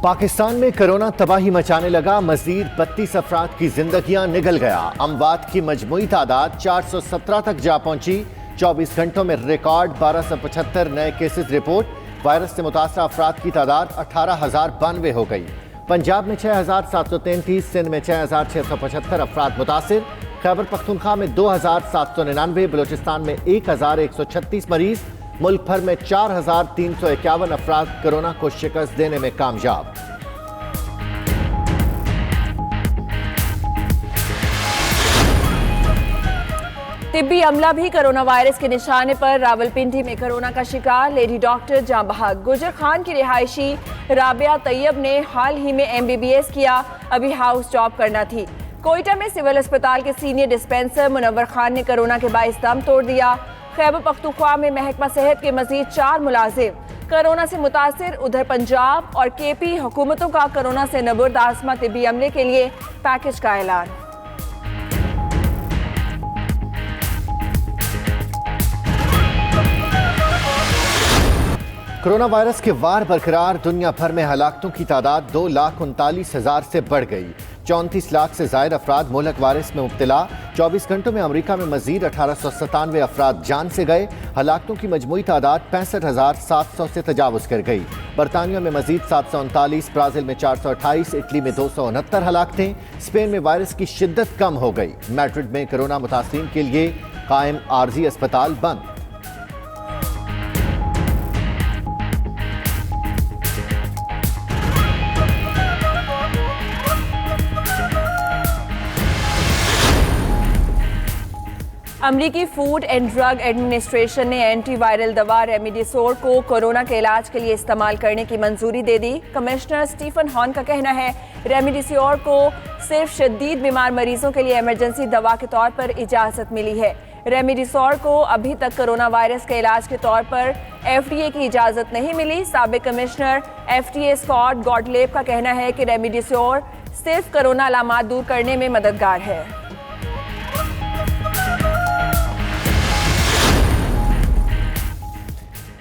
पाकिस्तान में कोरोना तबाही मचाने लगा। मजीद 32 अफराद की जिंदगियां निगल गया। अमवात की मजमूई तादाद 417 तक जा पहुंची। 24 घंटों में रिकॉर्ड 1275 नए केसेस रिपोर्ट। वायरस से मुतासरा अफराद की तादाद 18,092 हो गई। पंजाब में 6,733, सिंध में 6,675 अफराद मुतासिर। खैबर पख्तूनख्वा में 2,799, बलूचिस्तान में 1,136 मरीज। मुल्क भर में 4,351 अफराद कोरोना को शिकस्त देने में कामयाब। तिब्बी अमला भी कोरोना वायरस के निशाने पर। रावलपिंडी में कोरोना का शिकार लेडी डॉक्टर जाँ बहक। गुजर खान की रिहायशी राबिया तैयब ने हाल ही में MBBS किया, अभी हाउस जॉब करना थी। कोयटा में सिविल अस्पताल के सीनियर डिस्पेंसर मुनव्वर खान ने कोरोना के बाइस दम तोड़ दिया। खैबर पख्तूनख्वा में महकमा सेहत के मजीद 4 मुलाजिम कोरोना से मुतासिर। उधर पंजाब और KP हुकूमतों का कोरोना से नबूर्द आसमा तिब्बी अमले के लिए पैकेज का ऐलान। कोरोना वायरस के वार बरकरार। दुनिया भर में हलाकतों की तादाद 2,39,000 से बढ़ गई। 34 लाख से ज्यादा अफराद मुल्क वायरस में मुब्तला। 24 घंटों में अमरीका में मजीद 1897 अफराद जान से गए। हलाकतों की मजमूई तादाद 65,700 से तजावुज कर गई। बरतानिया में मजीद 739, ब्राजील में 428, इटली में 269 हलाकतें। स्पेन में वायरस की शिद्दत कम हो गई। मैड्रिड में कोरोना मुतासिरीन के लिए कायम आर्जी अस्पताल बंद। अमरीकी फूड एंड ड्रग एडमिनिस्ट्रेशन ने एंटीवायरल दवा रेमडेसिविर को कोरोना के इलाज के लिए इस्तेमाल करने की मंजूरी दे दी। कमिश्नर स्टीफन हॉर्न का कहना है रेमडेसिविर को सिर्फ शदीद बीमार मरीजों के लिए इमरजेंसी दवा के तौर पर इजाज़त मिली है। रेमडेसिविर को अभी तक कोरोना वायरस के इलाज के तौर पर FDA की इजाज़त नहीं मिली। साबिक कमिश्नर FDA स्कॉट गॉटलेब का कहना है कि रेमडेसिविर सिर्फ कोरोना अलामात दूर करने में मददगार है।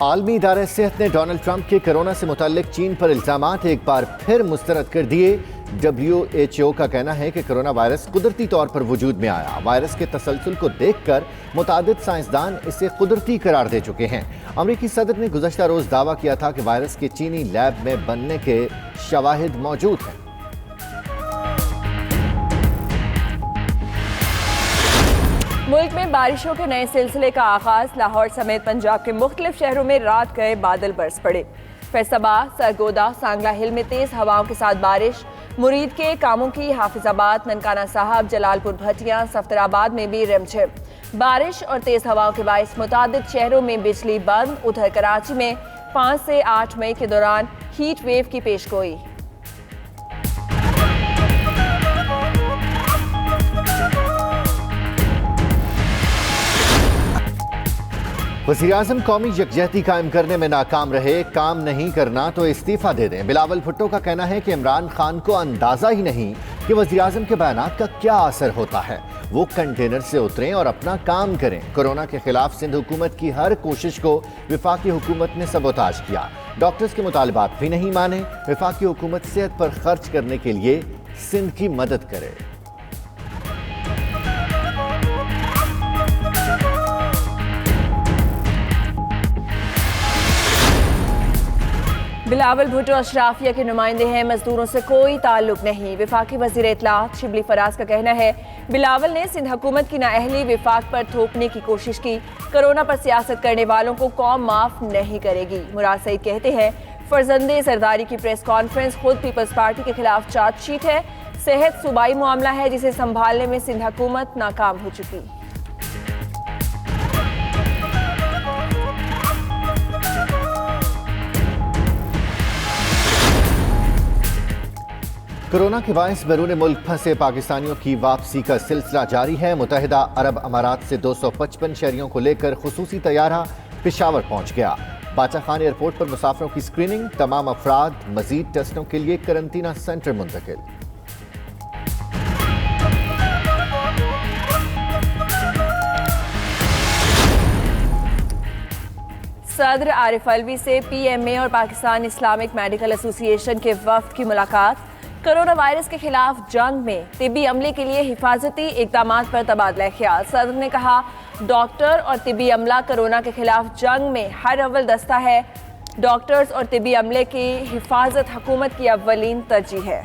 आलमी इदारे सेहत ने डोनाल्ड ट्रंप के कोरोना से मुतल्लिक चीन पर इल्जामात एक बार फिर मुस्तरद कर दिए। WHO का कहना है कि कोरोना वायरस कुदरती तौर पर वजूद में आया। वायरस के तसलसल को देखकर मुतादिद साइंसदान इसे कुदरती करार दे चुके हैं। अमरीकी सदर ने गुज़श्ता रोज दावा किया था कि वायरस के चीनी लैब में बनने के शवाहिद मौजूद हैं। मुल्क में बारिशों के नए सिलसिले का आगाज। लाहौर समेत पंजाब के मुख्तलिफ शहरों में रात गए बादल बरस पड़े। फैसलाबाद, सरगोदा, सांगला हिल में तेज हवाओं के साथ बारिश। मुरीद के कामों की हाफिजाबाद, ननकाना साहब, जलालपुर भटिया, सफ्तराबाद में भी रिमझिम बारिश और तेज हवाओं के बायस मुतादिद शहरों में बिजली बंद। उधर कराची में 5 से 8 मई के दौरान हीट वेव की पेशगोई। वज़ीर-ए-आज़म कौमी यकजहती कायम करने में नाकाम रहे। काम नहीं करना तो इस्तीफा दे दें। बिलावल भुट्टो का कहना है कि इमरान खान को अंदाजा ही नहीं कि वज़ीर-ए-आज़म के बयानात का क्या असर होता है। वो कंटेनर से उतरें और अपना काम करें। कोरोना के खिलाफ सिंध हुकूमत की हर कोशिश को वफाकी हुकूमत ने सबोताज किया। डॉक्टर्स के मुतालबात भी नहीं माने। वफाकी हुकूमत सेहत पर खर्च करने के लिए सिंध की मदद करे। बिलावल भुट्टो अशराफिया के नुमाइंदे हैं, मजदूरों से कोई ताल्लुक नहीं। वफाकी वज़ीर इत्तलात शिबली फराज का कहना है बिलावल ने सिंध हुकूमत की नाअहली विफाक पर थोपने की कोशिश की। कोरोना पर सियासत करने वालों को कौम माफ नहीं करेगी। मुराद सईद कहते हैं फरजंदे सरदारी की प्रेस कॉन्फ्रेंस खुद पीपल्स पार्टी के खिलाफ चार्जशीट है। सेहत सूबाई मामला है जिसे संभालने में सिंध हुकूमत नाकाम हो चुकी। कोरोना के बायस बैरून मुल्क फंसे पाकिस्तानियों की वापसी का सिलसिला जारी है। मुत्तहिदा अरब अमारात से 255 शहरियों को लेकर खुसूसी तैयारा पेशावर पहुंच गया। बाचा खान एयरपोर्ट पर मुसाफिरों की स्क्रीनिंग। तमाम अफराद मजीद टेस्टों के लिए करंतना सेंटर मुंतकिल। सदर आरिफ अलवी से PMA और पाकिस्तान इस्लामिक मेडिकल एसोसिएशन के वफ्द की मुलाकात। कोरोना वायरस के खिलाफ जंग में तिब्बी अमले के लिए हिफाजती इक़दामात पर तबादला ख्याल। सदर ने कहा, डॉक्टर और तिब्बी अमला कोरोना के खिलाफ जंग में हर अव्वल दस्ता है। डॉक्टर्स और तिब्बी अमले की हिफाजत हुकूमत की अव्वलीन तरजीह है।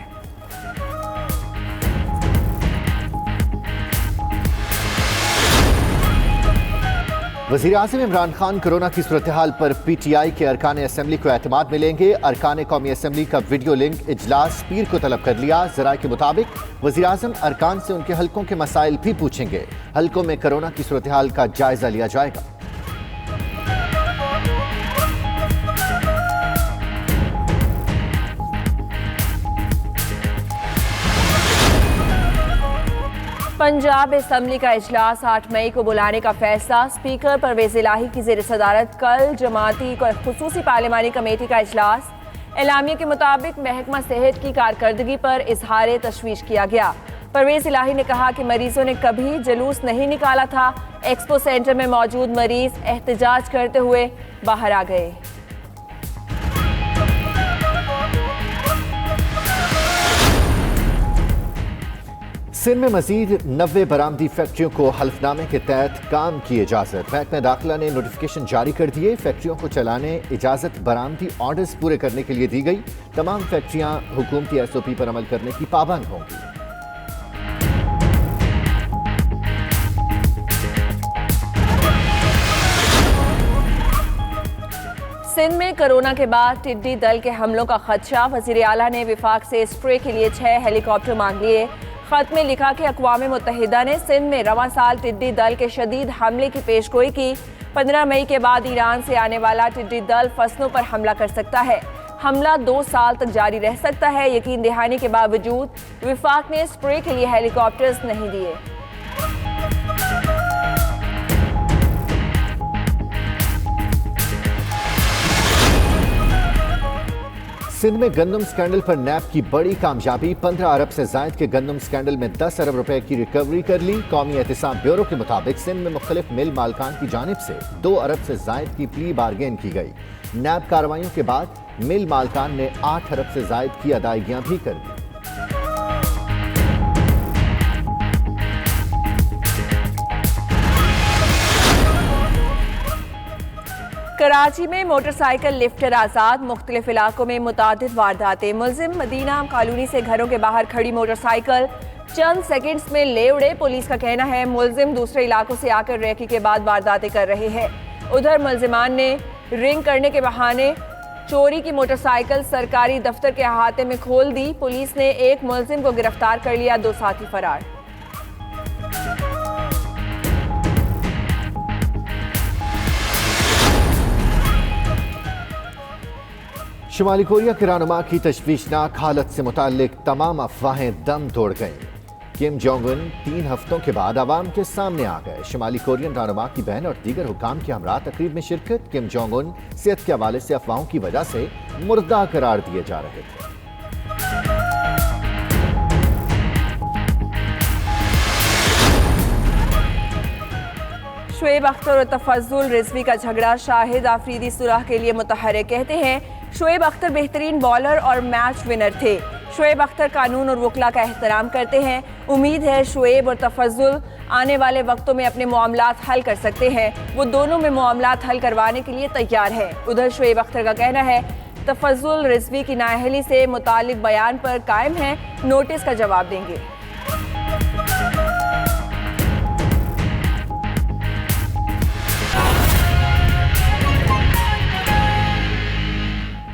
वज़ीर आज़म इमरान खान कोरोना की सूरत हाल पर PTI के अरकान असम्बली को एतमाद मिलेंगे। अरकान कौमी असम्बली का वीडियो लिंक इजलास पीर को तलब कर लिया। ज़राए के मुताबिक वज़ीर आज़म अरकान से उनके हलकों के मसाइल भी पूछेंगे। हलकों में कोरोना की सूरत हाल का जायजा लिया जाएगा। पंजाब असम्बली का इजलास 8 मई को बुलाने का फैसला। स्पीकर परवेज इलाही की ज़ेर सदारत कल जमाती खुसूसी पार्लिमानी कमेटी का इजलास। एलामिया के मुताबिक महकमा सेहत की कारकर्दगी पर इजहार तशवीश किया गया। परवेज इलाही ने कहा कि मरीजों ने कभी जुलूस नहीं निकाला था। एक्सपो सेंटर में मौजूद मरीज एहतजाज करते हुए बाहर आ गए। सिंध में मजीद 90 बरामदी फैक्ट्रियों को हल्फनामे के तहत काम की इजाज़त। महकमा दाखिला ने नोटिफिकेशन जारी कर दिए। फैक्ट्रियों को चलाने इजाज़त बरामदी ऑर्डर्स पूरे करने के लिए दी गई। तमाम फैक्ट्रियां हुकूमती SOP पर अमल करने की पाबंद होंगी। सिंध में कोरोना के बाद टिड्डी दल के हमलों का खदशा। वज़ीर आला ने विफाक से स्प्रे के लिए 6 हेलीकॉप्टर मांग लिए। खत में लिखा कि अक़वाम मुत्तहिदा ने सिंध में रवां साल टिड्डी दल के शदीद हमले की पेशगोई की। 15 मई के बाद ईरान से आने वाला टिड्डी दल फसलों पर हमला कर सकता है। हमला 2 साल तक जारी रह सकता है। यकीन दहानी के बावजूद विफाक ने स्प्रे के लिए हेलीकॉप्टर्स नहीं दिए। सिंध में गंदम स्कैंडल पर नैब की बड़ी कामयाबी। 15 अरब से जायद के गंदम स्कैंडल में 10 अरब रुपए की रिकवरी कर ली। कौमी एहतिसाब ब्यूरो के मुताबिक सिंध में मुख्तलिफ मिल मालकान की जानिब से 2 अरब से जायद की प्ली बारगेन की गई। नैब कार्रवाइयों के बाद मिल मालकान ने 8 अरब से जायद की अदायगियां भी कर दी। कराची में मोटरसाइकिल लिफ्टर आजाद। मुख्तलिफ इलाकों में मुतादिद वारदातें। मुलजिम मदीना कॉलोनी से घरों के बाहर खड़ी मोटरसाइकिल चंद सेकंड्स में ले उड़े। पुलिस का कहना है मुलजिम दूसरे इलाकों से आकर रेकी के बाद वारदातें कर रहे हैं। उधर मुलजिमान ने रिंग करने के बहाने चोरी की मोटरसाइकिल सरकारी दफ्तर के अहाते में खोल दी। पुलिस ने एक मुलजिम को गिरफ्तार कर लिया, 2 साथी फरार। शुमाली कोरिया के रहनुमा की तशवीशनाक हालत से मुताल्लिक तमाम अफवाहें दम तोड़ गईं। किम जोंग उन 3 हफ्तों के बाद आवाम के सामने आ गए। शुमाली कोरियन रहनुमा की बहन और दीगर हुक्काम के हमरा तकरीब में शिरकत। किम जोंग उन सेहत के हवाले से अफवाहों की वजह से मुर्दा करार दिए जा रहे थे। शुएब अख्तर और तफज्जुल रिजवी का झगड़ा शाहिद आफरीदी सुलह के लिए मुतहर्रिक। कहते हैं शुएब अख्तर बेहतरीन बॉलर और मैच विनर थे। शुएब अख्तर कानून और वकला का एहतराम करते हैं। उम्मीद है शुएब और तफज्जुल आने वाले वक्तों में अपने मामलात हल कर सकते हैं। वो दोनों में मामलात हल करवाने के लिए तैयार है। उधर शुएब अख्तर का कहना है तफज्जुल रिजवी की नाअहली से मुतालिक बयान पर कायम है, नोटिस का जवाब देंगे।